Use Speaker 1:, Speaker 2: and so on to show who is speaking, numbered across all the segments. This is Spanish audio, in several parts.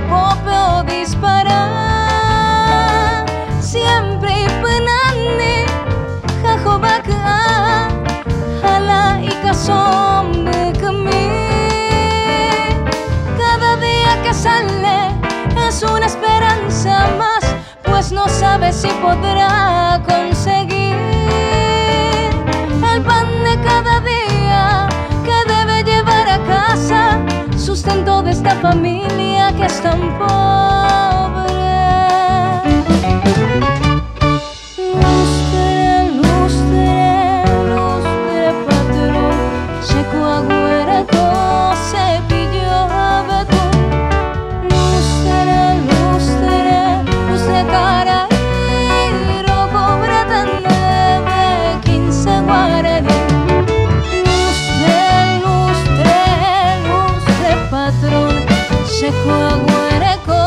Speaker 1: popeo dispara siempre penande jajo baka hala y cazón que cada día que sale es una esperanza más, pues no sabe si podrá conseguir el pan de cada día que debe llevar a casa, sustento de esta familia que es tan pobre. Lustre, lustre, lustre, patrón, seco agüera, cepillo, betún. Lustre, lustre, lustre, cara y roco, breta, neve, 15 guaraní. Seco agüereco,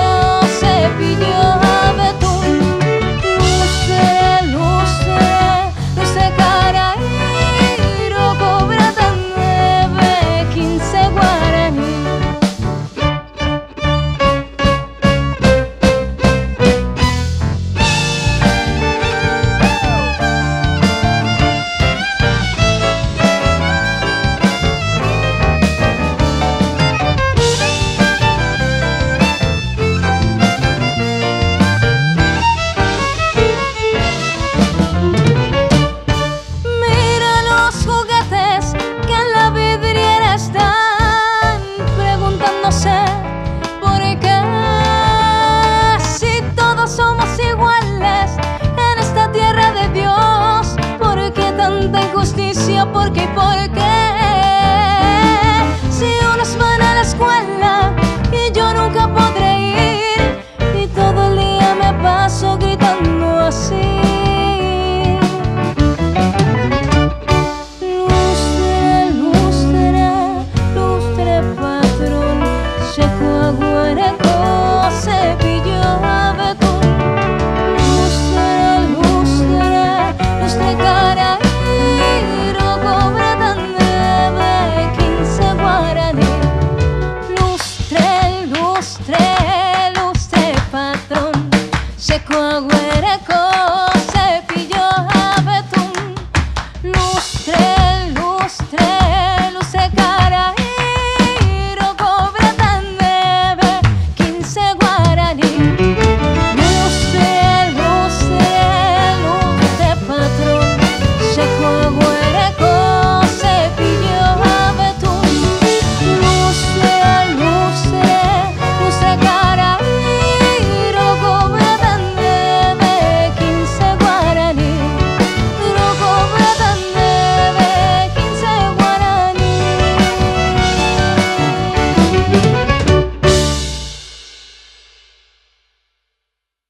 Speaker 1: cepillo, betún. Lustre, lustre, lustre, cara y roco, breta, neve, 15 guaraní. ¿Por qué? Si todos somos iguales en esta tierra de Dios, ¿por qué tanta injusticia? ¿Por qué? ¿Por qué? Si unos van a la escuela y yo nunca podré ir, y todo el día me paso gritando así. Cepillo, betún. Lustre, lustre, lustre, cara y roco, breta, neve, 15 guaraní. Lustre, lustre, lustre, patrón, seco agüereco.